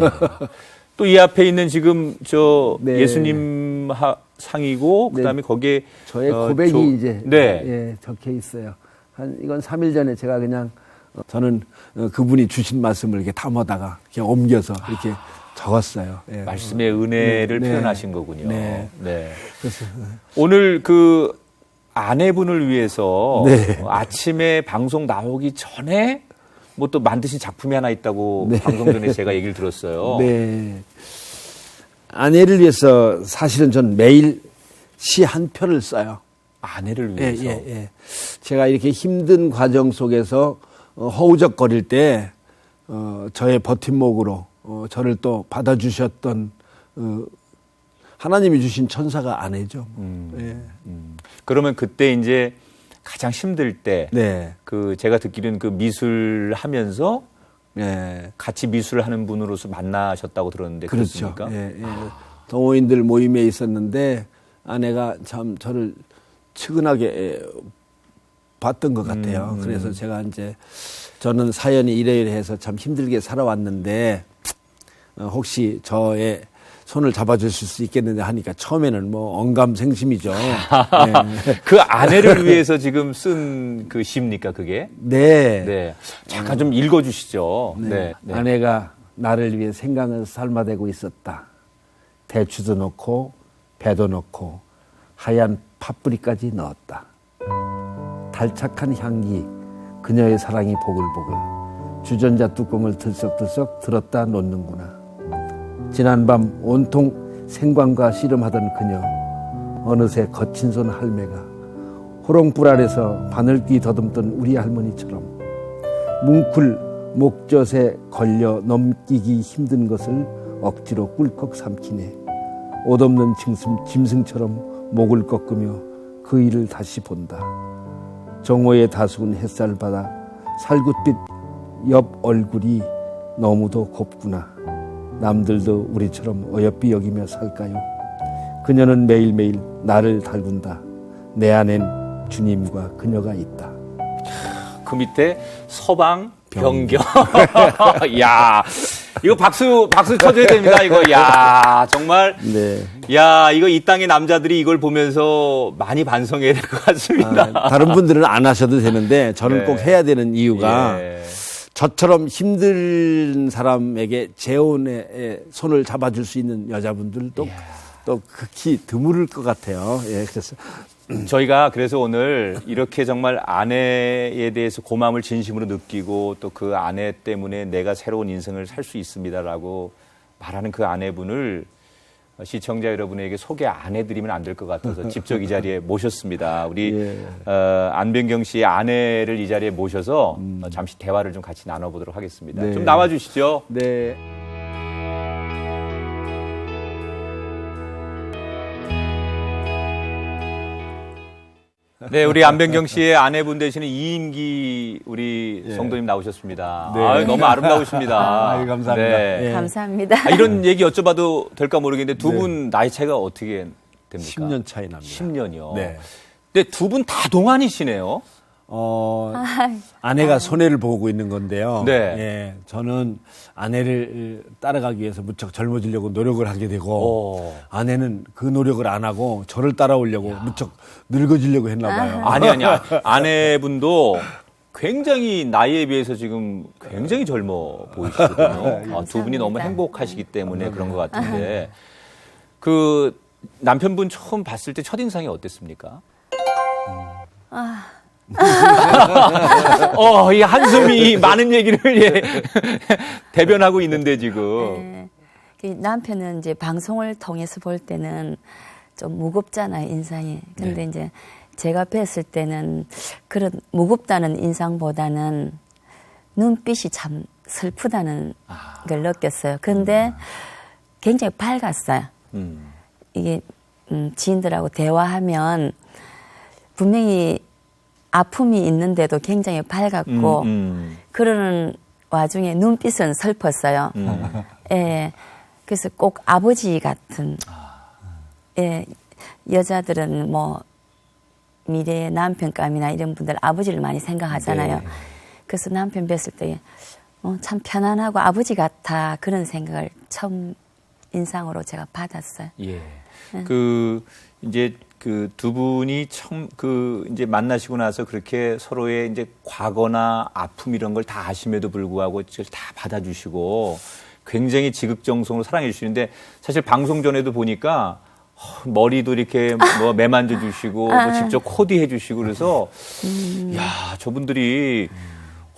또 이 앞에 있는 지금 저 네. 예수님 상이고 그다음에 거기에 저의 고백이 이제 네. 예, 적혀 있어요. 이건 3일 전에 제가 그냥 저는 그분이 주신 말씀을 이렇게 담아다가 그냥 옮겨서 이렇게 적었어요. 예. 말씀의 은혜를 네. 표현하신 거군요. 네. 네. 그래서 오늘 그 아내분을 위해서 네. 아침에 방송 나오기 전에 뭐 또 만드신 작품이 하나 있다고 네. 방송 전에 제가 얘기를 들었어요. 네. 아내를 위해서 사실은 전 매일 시 한 편을 써요. 아내를 예, 위해서. 예, 예. 제가 이렇게 힘든 과정 속에서 허우적거릴 때 저의 버팀목으로 저를 또 받아주셨던 하나님이 주신 천사가 아내죠. 예. 그러면 그때 이제 가장 힘들 때 네. 그 제가 듣기로는 그 미술 하면서 네. 같이 미술을 하는 분으로서 만나셨다고 들었는데 그렇죠. 그렇습니까? 예, 예. 동호인들 모임에 있었는데 아내가 참 저를 측은하게 봤던 것 같아요. 그래서 제가 이제 저는 사연이 이래이래해서 참 힘들게 살아왔는데 혹시 저의 손을 잡아주실 수 있겠느냐 하니까 처음에는 뭐 언감생심이죠. 네. 그 아내를 위해서 지금 쓴 그 시입니까 그게? 네. 네. 잠깐 좀 읽어주시죠. 네. 네. 네. 아내가 나를 위해 생강을 삶아대고 있었다. 배추도 넣고 배도 넣고 하얀 팥뿌리까지 넣었다. 달착한 향기, 그녀의 사랑이 보글보글. 주전자 뚜껑을 들썩들썩 들었다 놓는구나. 지난밤 온통 생광과 씨름하던 그녀. 어느새 거친 손 할매가 호롱불 아래서 바늘귀 더듬던 우리 할머니처럼 뭉클 목젖에 걸려 넘기기 힘든 것을 억지로 꿀꺽 삼키네. 옷 없는 짐승처럼 목을 꺾으며 그 일을 다시 본다. 정오의 다수군 햇살 받아 살굿빛 옆 얼굴이 너무도 곱구나. 남들도 우리처럼 어여삐 여기며 살까요? 그녀는 매일매일 나를 달군다. 내 안엔 주님과 그녀가 있다. 그 밑에 서방 병경. 야, 이거 박수 쳐줘야 됩니다. 이거 야 정말. 네. 야 이거 이 땅의 남자들이 이걸 보면서 많이 반성해야 될 것 같습니다. 다른 분들은 안 하셔도 되는데 저는 네. 꼭 해야 되는 이유가 예. 저처럼 힘든 사람에게 재혼의 손을 잡아줄 수 있는 여자분들도 또 극히 드물 것 같아요. 예, 그래서 저희가 그래서 오늘 이렇게 정말 아내에 대해서 고마움을 진심으로 느끼고 또 그 아내 때문에 내가 새로운 인생을 살 수 있습니다라고 말하는 그 아내분을 시청자 여러분에게 소개 안 해드리면 안 될 것 같아서 직접 이 자리에 모셨습니다. 우리 안병경 씨의 아내를 이 자리에 모셔서 잠시 대화를 좀 같이 나눠보도록 하겠습니다. 네. 좀 나와주시죠. 네. 네, 우리 안병경 씨의 아내분 되시는 이인기 우리 성도님 나오셨습니다. 네. 아유, 너무 아름다우십니다. 아유, 감사합니다. 네. 예. 감사합니다. 이런 얘기 여쭤봐도 될까 모르겠는데 두 분 나이 차이가 어떻게 됩니까? 10년 차이 납니다. 10년이요. 네. 근데 두 분 다 동안이시네요. 아내가 손해를 보고 있는 건데요. 네. 예, 저는 아내를 따라가기 위해서 무척 젊어지려고 노력을 하게 되고 아내는 그 노력을 안 하고 저를 따라오려고 무척 늙어지려고 했나 봐요. 아니. 아내분도 굉장히 나이에 비해서 지금 굉장히 젊어 보이시거든요. 두 분이 너무 행복하시기 때문에 그런 것 같은데 그 남편분 처음 봤을 때 첫인상이 어땠습니까? 이 한숨이 많은 얘기를 대변하고 있는데 지금. 네. 그 남편은 이제 방송을 통해서 볼 때는 좀 무겁잖아요, 인상이. 근데 이제 제가 뵀을 때는 그런 무겁다는 인상보다는 눈빛이 참 슬프다는 걸 느꼈어요. 근데 굉장히 밝았어요. 이게 지인들하고 대화하면 분명히 아픔이 있는데도 굉장히 밝았고 그러는 와중에 눈빛은 슬펐어요. 예, 그래서 꼭 아버지 같은 예, 여자들은 뭐 미래의 남편감이나 이런 분들 아버지를 많이 생각하잖아요. 네. 그래서 남편 뵀을 때 참 편안하고 아버지 같아 그런 생각을 처음 인상으로 제가 받았어요. 예. 이제 그 두 분이 처음 이제 만나시고 나서 그렇게 서로의 이제 과거나 아픔 이런 걸 다 아심에도 불구하고 그걸 다 받아주시고 굉장히 지극정성으로 사랑해 주시는데 사실 방송 전에도 보니까 머리도 이렇게 뭐 매만져 주시고 뭐 직접 코디해 주시고 그래서 야, 저분들이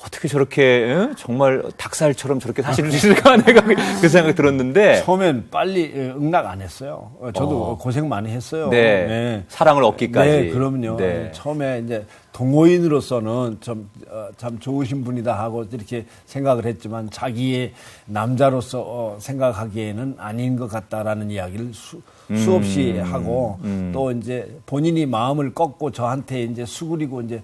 어떻게 저렇게 정말 닭살처럼 저렇게 사실 수 있을까 내가 그 생각이 들었는데 처음엔 빨리 응낙 안 했어요. 저도 고생 많이 했어요. 네. 네. 사랑을 얻기까지. 네, 그럼요. 네. 처음에 이제 동호인으로서는 참 좋으신 분이다 하고 이렇게 생각을 했지만 자기의 남자로서 생각하기에는 아닌 것 같다라는 이야기를 수없이 하고 또 이제 본인이 마음을 꺾고 저한테 이제 수그리고 이제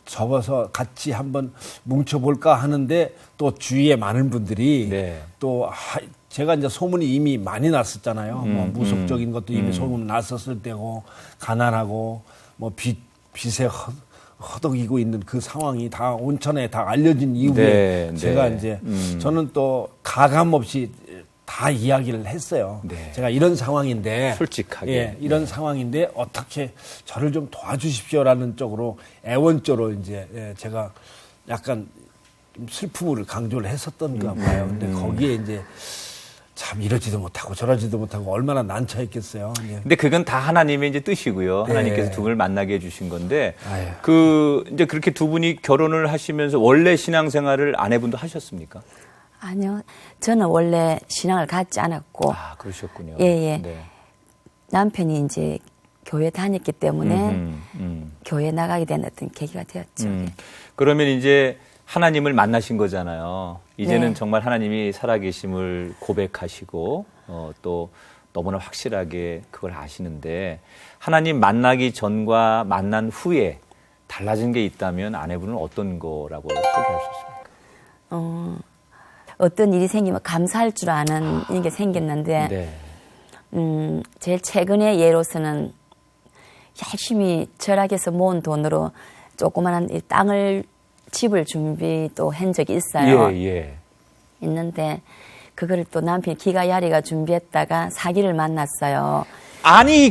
접어서 같이 한번 뭉쳐볼까 하는데 또 주위에 많은 분들이 네. 또 제가 이제 소문이 이미 많이 났었잖아요. 뭐 무속적인 것도 이미 소문 났었을 때고 가난하고 뭐 빚에 허덕이고 있는 그 상황이 다 온천에 다 알려진 이후에 네, 제가 네. 이제 저는 또 가감 없이 다 이야기를 했어요. 네. 제가 이런 상황인데 솔직하게. 예, 이런 상황인데 어떻게 저를 좀 도와주십시오라는 쪽으로 애원조로 이제 제가 약간 좀 슬픔을 강조를 했었던가 봐요. 근데 거기에 이제 참 이러지도 못하고 저러지도 못하고 얼마나 난처했겠어요. 예. 근데 그건 다 하나님의 이제 뜻이고요. 네. 하나님께서 두 분을 만나게 해주신 건데, 아유. 이제 그렇게 두 분이 결혼을 하시면서 원래 신앙생활을 아내분도 하셨습니까? 아니요. 저는 원래 신앙을 갖지 않았고 아, 그러셨군요. 예. 네. 남편이 이제 교회 다녔기 때문에 교회 나가게 된 어떤 계기가 되었죠. 그러면 이제 하나님을 만나신 거잖아요. 이제는 네. 정말 하나님이 살아계심을 고백하시고 또 너무나 확실하게 그걸 아시는데 하나님 만나기 전과 만난 후에 달라진 게 있다면 아내분은 어떤 거라고 소개할 수 있습니까? 어떤 일이 생기면 감사할 줄 아는 이런 게 생겼는데 네. 제일 최근의 예로서는 열심히 절약해서 모은 돈으로 조그마한 이 땅을 집을 준비 또 한 적이 있어요. 예. 있는데 그거를 또 남편이 기가야리가 준비했다가 사기를 만났어요. 아니 예,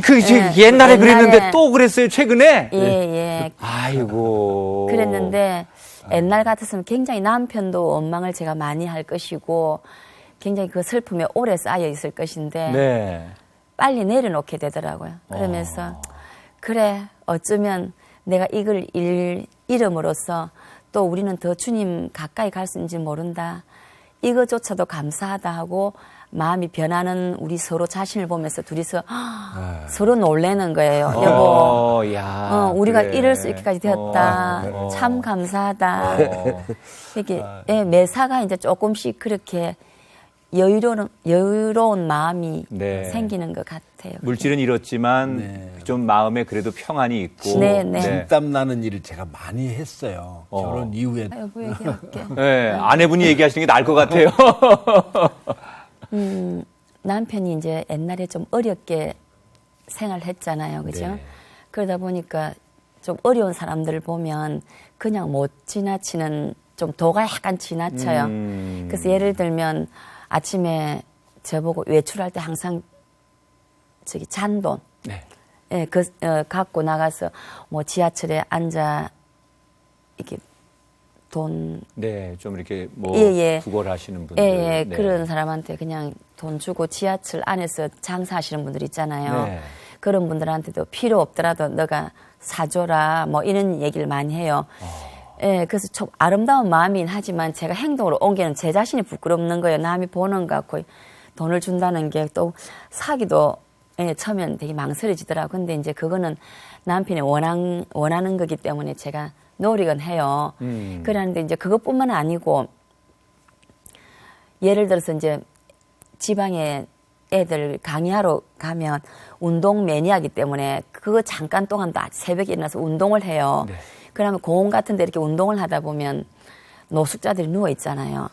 옛날에 옛날에. 그랬는데 또 그랬어요 최근에? 예. 아이고. 그랬는데 옛날 같았으면 굉장히 남편도 원망을 제가 많이 할 것이고 굉장히 그 슬픔에 오래 쌓여 있을 것인데 네. 빨리 내려놓게 되더라고요. 그러면서 그래 어쩌면 내가 이걸 잃음으로써 또 우리는 더 주님 가까이 갈 수 있는지 모른다. 이거조차도 감사하다 하고 마음이 변하는 우리 서로 자신을 보면서 둘이서 서로 놀래는 거예요. 여보, 우리가 그래. 이럴 수 있게까지 되었다. 참 감사하다. 이게 매사가 이제 조금씩 그렇게 여유로운 마음이 네. 생기는 것 같아요. 물질은 잃었지만 좀 마음에 그래도 평안이 있고. 네. 진땀 나는 일을 제가 많이 했어요. 결혼 이후에. 여보 얘기할게. 네, 아내분이 얘기하시는 게 나을 것 같아요. 남편이 이제 옛날에 좀 어렵게 생활했잖아요. 그죠? 네. 그러다 보니까 좀 어려운 사람들을 보면 그냥 못 지나치는 좀 도가 약간 지나쳐요. 그래서 예를 들면 아침에 저보고 외출할 때 항상 잔돈. 네. 예, 갖고 나가서 뭐 지하철에 앉아 이렇게 돈. 네, 좀 이렇게 구걸 하시는 분들. 예, 네. 그런 사람한테 그냥 돈 주고 지하철 안에서 장사하시는 분들 있잖아요. 네. 그런 분들한테도 필요 없더라도 너가 사줘라 뭐 이런 얘기를 많이 해요. 예, 그래서 좀 아름다운 마음이긴 하지만 제가 행동으로 옮기는 제 자신이 부끄럽는 거예요. 남이 보는 것 같고 돈을 준다는 게 또 사기도 처음엔 되게 망설여지더라고요. 근데 이제 그거는 남편이 원하는 거기 때문에 제가 노력은 해요. 그러는데 이제 그것뿐만 아니고 예를 들어서 이제 지방에 애들 강의하러 가면 운동 매니아이기 때문에 그거 잠깐 동안도 새벽에 일어나서 운동을 해요. 네. 그러면 공원 같은 데 이렇게 운동을 하다 보면 노숙자들이 누워 있잖아요.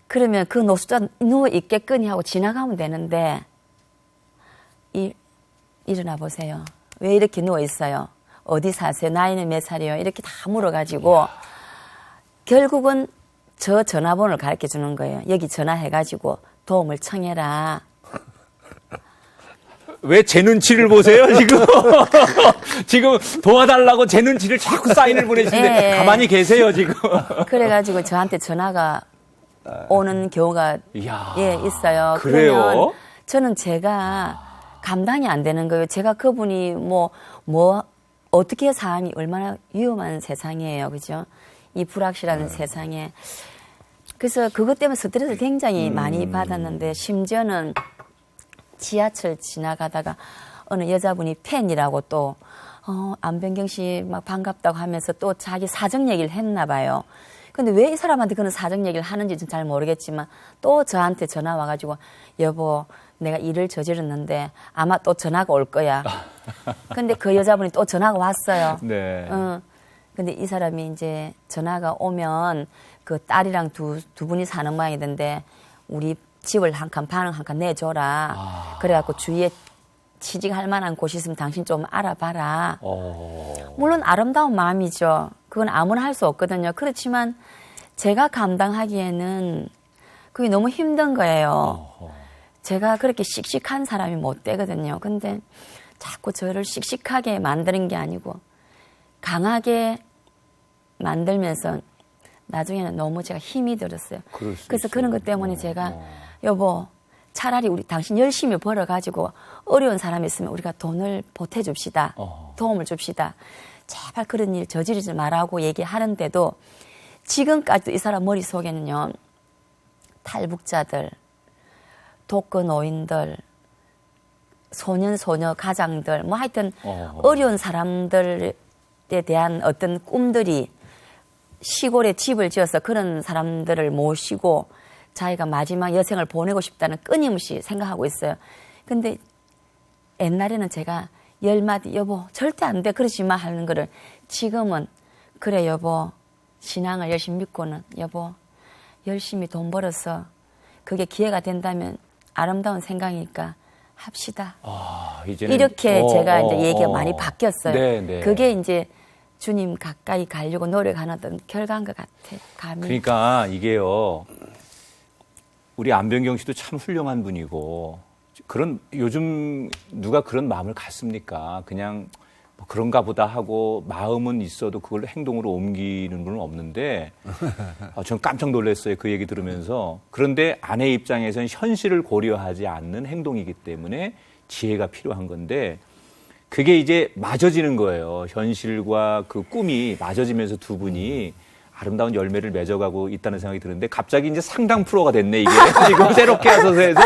그러면 그 노숙자 누워 있겠거니 하고 지나가면 되는데 일어나 보세요. 왜 이렇게 누워 있어요? 어디 사세요? 나이는 몇 살이에요? 이렇게 다 물어가지고 결국은 저 전화번호를 가르쳐 주는 거예요. 여기 전화해가지고 도움을 청해라. 왜 제 눈치를 보세요, 지금? 지금 도와달라고 제 눈치를 자꾸 사인을 보내시는데 가만히 계세요, 지금. 그래가지고 저한테 전화가 오는 경우가 이야, 있어요. 그래요? 그러면 저는 제가 감당이 안 되는 거예요. 제가 그분이 어떻게 삶이 얼마나 위험한 세상이에요. 그죠? 이 불확실한 세상에. 그래서 그것 때문에 스트레스를 굉장히 많이 받았는데 심지어는 지하철 지나가다가 어느 여자분이 팬이라고 또 안병경 씨 막 반갑다고 하면서 또 자기 사정 얘기를 했나 봐요. 근데 왜 이 사람한테 그런 사정 얘기를 하는지 좀 잘 모르겠지만 또 저한테 전화 와가지고 여보 내가 일을 저질렀는데 아마 또 전화가 올 거야. 근데 그 여자분이 또 전화가 왔어요. 네. 근데 이 사람이 이제 전화가 오면 그 딸이랑 두 분이 사는 모양이던데 우리 집을 한 칸, 방을 한 칸 내줘라. 그래갖고 주위에 취직할 만한 곳이 있으면 당신 좀 알아봐라. 물론 아름다운 마음이죠. 그건 아무나 할 수 없거든요. 그렇지만 제가 감당하기에는 그게 너무 힘든 거예요. 제가 그렇게 씩씩한 사람이 못 되거든요. 근데 자꾸 저를 씩씩하게 만드는 게 아니고 강하게 만들면서 나중에는 너무 제가 힘이 들었어요. 그래서 그런 것 때문에 제가 여보 차라리 우리 당신 열심히 벌어가지고 어려운 사람이 있으면 우리가 돈을 보태줍시다. 도움을 줍시다. 제발 그런 일 저지르지 말라고 얘기하는데도 지금까지도 이 사람 머릿속에는요. 탈북자들, 독거노인들, 소년 가장들 뭐 하여튼 어려운 사람들에 대한 어떤 꿈들이 시골에 집을 지어서 그런 사람들을 모시고 자기가 마지막 여생을 보내고 싶다는 끊임없이 생각하고 있어요. 근데 옛날에는 제가 10마디 여보 절대 안 돼 그러지 마 하는 거를 지금은 그래 여보 신앙을 열심히 믿고는 여보 열심히 돈 벌어서 그게 기회가 된다면 아름다운 생각이니까 합시다. 이렇게 제가 이제 얘기가 많이 바뀌었어요. 네. 그게 이제 주님 가까이 가려고 노력하는 어떤 결과인 것 같아요. 감히. 그러니까 이게요. 우리 안병경 씨도 참 훌륭한 분이고 그런 요즘 누가 그런 마음을 갖습니까? 그냥 뭐 그런가 보다 하고 마음은 있어도 그걸 행동으로 옮기는 분은 없는데 전 깜짝 놀랐어요. 그 얘기 들으면서. 그런데 아내 입장에서는 현실을 고려하지 않는 행동이기 때문에 지혜가 필요한 건데 그게 이제 맞아지는 거예요. 현실과 그 꿈이 맞아지면서 두 분이 아름다운 열매를 맺어가고 있다는 생각이 드는데 갑자기 이제 상담 프로가 됐네, 이게. 지금 새롭게 하소서에서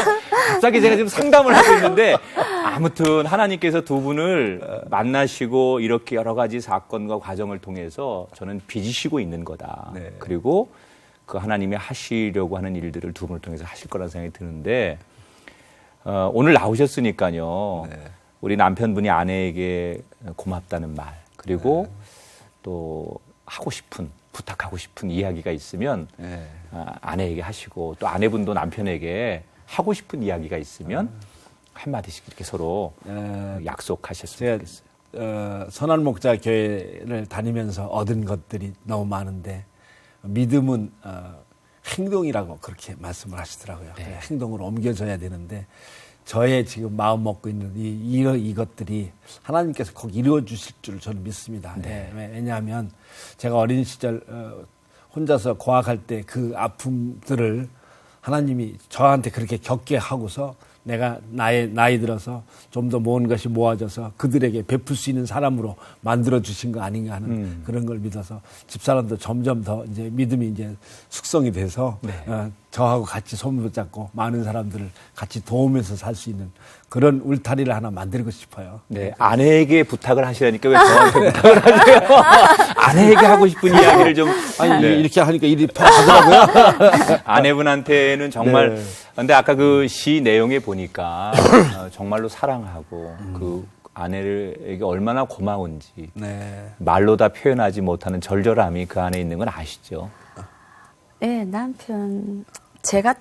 갑자기 제가 지금 상담을 하고 있는데 아무튼 하나님께서 두 분을 만나시고 이렇게 여러 가지 사건과 과정을 통해서 저는 빚으시고 있는 거다. 네. 그리고 그 하나님이 하시려고 하는 일들을 두 분을 통해서 하실 거라는 생각이 드는데 오늘 나오셨으니까요. 네. 우리 남편분이 아내에게 고맙다는 말 그리고 또 부탁하고 싶은 이야기가 있으면 아내에게 하시고 또 아내분도 남편에게 하고 싶은 이야기가 있으면 한마디씩 이렇게 서로 약속하셨으면 좋겠어요. 선한 목자 교회를 다니면서 얻은 것들이 너무 많은데 믿음은 행동이라고 그렇게 말씀을 하시더라고요. 네. 행동으로 옮겨져야 되는데 저의 지금 마음 먹고 있는 이것들이 하나님께서 꼭 이루어 주실 줄 저는 믿습니다. 네. 왜냐하면 제가 어린 시절 혼자서 고학할 때 그 아픔들을 하나님이 저한테 그렇게 겪게 하고서 내가 나이 들어서 좀 더 모은 것이 모아져서 그들에게 베풀 수 있는 사람으로 만들어 주신 거 아닌가 하는 그런 걸 믿어서 집사람도 점점 더 이제 믿음이 이제 숙성이 돼서 저하고 같이 손 붙잡고 많은 사람들을 같이 도우면서 살 수 있는 그런 울타리를 하나 만들고 싶어요. 네, 아내에게 부탁을 하시라니까 왜 저한테 부탁을 하세요? 아내에게 하고 싶은 이야기를 좀. 아니, 네. 이렇게 하니까 일이 편하더라고요. 아내분한테는 정말. 네. 근데 아까 그 시 내용에 보니까 정말로 사랑하고 그 아내에게 얼마나 고마운지 네. 말로 다 표현하지 못하는 절절함이 그 안에 있는 건 아시죠? 네, 남편. 제가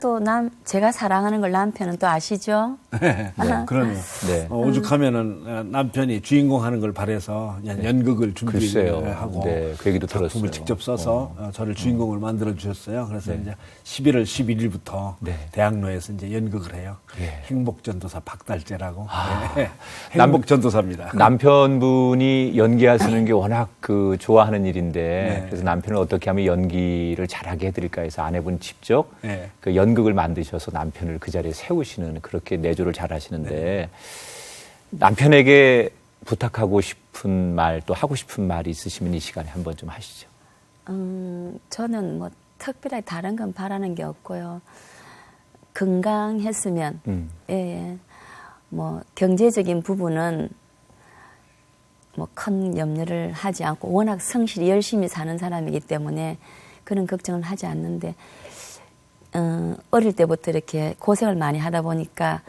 사랑하는 걸 남편은 또 아시죠? 네, 그러네요. 네. 오죽하면은 남편이 주인공 하는 걸 바래서 그냥 연극을 글쎄요. 준비하고 네, 그 얘기도 작품을 들었어요. 직접 써서 저를 주인공을 만들어 주셨어요. 그래서 네. 이제 11월 11일부터 네. 대학로에서 이제 연극을 해요. 예. 행복전도사 박달재라고. 네. 행복전도사입니다. 남편분이 연기하시는 게 워낙 그 좋아하는 일인데 네. 그래서 남편을 어떻게 하면 연기를 잘하게 해드릴까 해서 아내분 직접 네. 그 연극을 만드셔서 남편을 그 자리에 세우시는 그렇게 내조를 잘 하시는데 남편에게 부탁하고 싶은 말 또 하고 싶은 말이 있으시면 이 시간에 한번 좀 하시죠. 저는 뭐 특별하게 다른 건 바라는 게 없고요. 건강했으면, 예, 뭐 경제적인 부분은 뭐 큰 염려를 하지 않고 워낙 성실히 열심히 사는 사람이기 때문에 그런 걱정을 하지 않는데 어릴 때부터 이렇게 고생을 많이 하다 보니까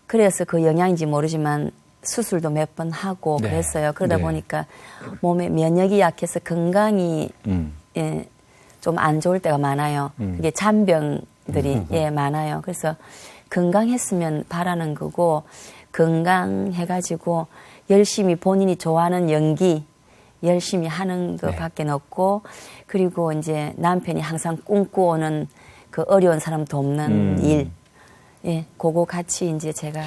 그래서 그 영향인지 모르지만 수술도 몇 번 하고 네. 그랬어요. 그러다 네. 보니까 몸에 면역이 약해서 건강이 예, 좀 안 좋을 때가 많아요. 그게 잔병들이 예, 많아요. 그래서 건강했으면 바라는 거고 건강해가지고 열심히 본인이 좋아하는 연기 열심히 하는 것밖에 없고 그리고 이제 남편이 항상 꿈꿔오는 그 어려운 사람 돕는 일, 예, 그거 같이 이제 제가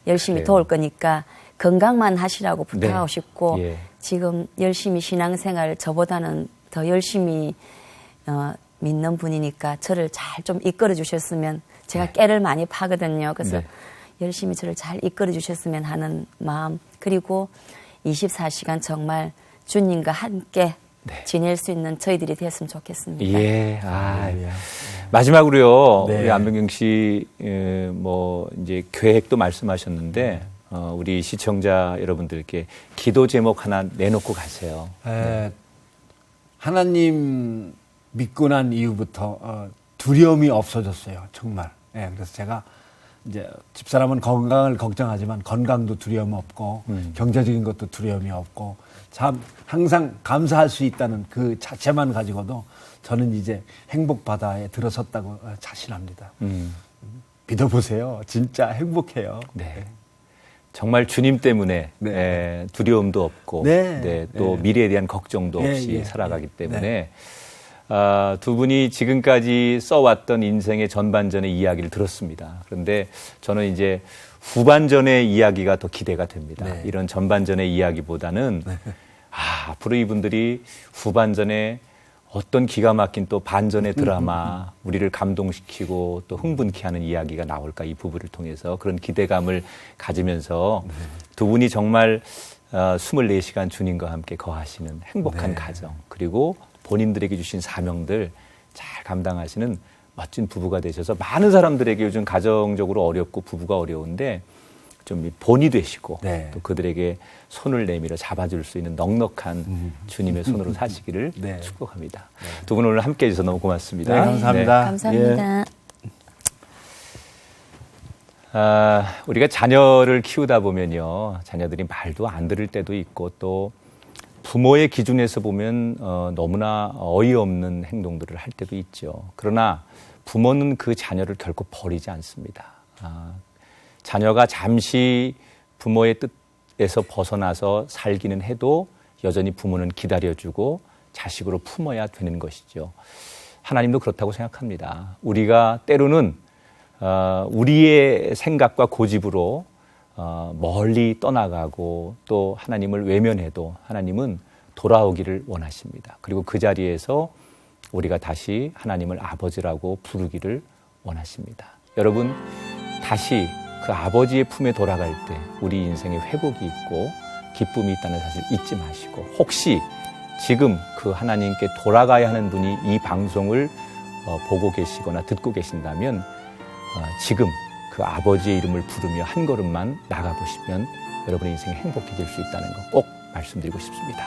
열심히 그래요. 도울 거니까 건강만 하시라고 부탁하고 네. 싶고 예. 지금 열심히 신앙생활 저보다는 더 열심히 믿는 분이니까 저를 잘 좀 이끌어 주셨으면 제가 깨를 많이 파거든요. 그래서 네. 열심히 저를 잘 이끌어 주셨으면 하는 마음 그리고 24시간 정말 주님과 함께 지낼 수 있는 저희들이 됐으면 좋겠습니다. 예, 마지막으로요, 네. 우리 안병경 씨, 뭐, 이제 계획도 말씀하셨는데, 우리 시청자 여러분들께 기도 제목 하나 내놓고 가세요. 하나님 믿고 난 이후부터 두려움이 없어졌어요. 정말. 예, 그래서 제가 이제 집사람은 건강을 걱정하지만 건강도 두려움 없고 경제적인 것도 두려움이 없고 참 항상 감사할 수 있다는 그 자체만 가지고도 저는 이제 행복 바다에 들어섰다고 자신합니다. 믿어보세요. 진짜 행복해요. 네. 정말 주님 때문에 네. 두려움도 없고 네. 또 네. 미래에 대한 걱정도 예, 없이 예, 살아가기 예. 때문에 두 분이 지금까지 써왔던 인생의 전반전의 이야기를 들었습니다. 그런데 저는 이제 후반전의 이야기가 더 기대가 됩니다. 네. 이런 전반전의 이야기보다는 앞으로 이분들이 후반전에 어떤 기가 막힌 또 반전의 드라마, 우리를 감동시키고 또 흥분케 하는 이야기가 나올까 이 부부를 통해서 그런 기대감을 가지면서 두 분이 정말 24시간 주님과 함께 거하시는 행복한 가정 그리고 본인들에게 주신 사명들 잘 감당하시는 멋진 부부가 되셔서 많은 사람들에게 요즘 가정적으로 어렵고 부부가 어려운데 좀 본이 되시고 네. 또 그들에게 손을 내밀어 잡아줄 수 있는 넉넉한 주님의 손으로 사시기를 네. 축복합니다. 두 분 오늘 함께해 주셔서 너무 고맙습니다. 네, 감사합니다. 감사합니다. 우리가 자녀를 키우다 보면요. 자녀들이 말도 안 들을 때도 있고 또 부모의 기준에서 보면 너무나 어이없는 행동들을 할 때도 있죠. 그러나 부모는 그 자녀를 결코 버리지 않습니다. 자녀가 잠시 부모의 뜻에서 벗어나서 살기는 해도 여전히 부모는 기다려주고 자식으로 품어야 되는 것이죠. 하나님도 그렇다고 생각합니다. 우리가 때로는 우리의 생각과 고집으로 멀리 떠나가고 또 하나님을 외면해도 하나님은 돌아오기를 원하십니다. 그리고 그 자리에서 우리가 다시 하나님을 아버지라고 부르기를 원하십니다. 여러분 다시 그 아버지의 품에 돌아갈 때 우리 인생에 회복이 있고 기쁨이 있다는 사실 잊지 마시고, 혹시 지금 그 하나님께 돌아가야 하는 분이 이 방송을 보고 계시거나 듣고 계신다면 지금 그 아버지의 이름을 부르며 한 걸음만 나가보시면 여러분의 인생이 행복해질 수 있다는 거 꼭 말씀드리고 싶습니다.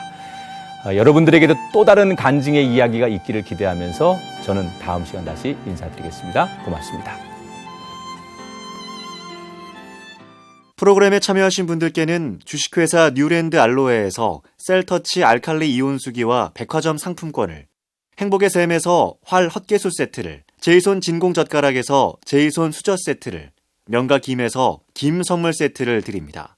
여러분들에게도 또 다른 간증의 이야기가 있기를 기대하면서 저는 다음 시간 다시 인사드리겠습니다. 고맙습니다. 프로그램에 참여하신 분들께는 주식회사 뉴랜드 알로에에서 셀터치 알칼리 이온수기와 백화점 상품권을, 행복의 샘에서 활 헛개수 세트를, 제이손 진공젓가락에서 제이손 수저 세트를, 명가 김에서 김 선물 세트를 드립니다.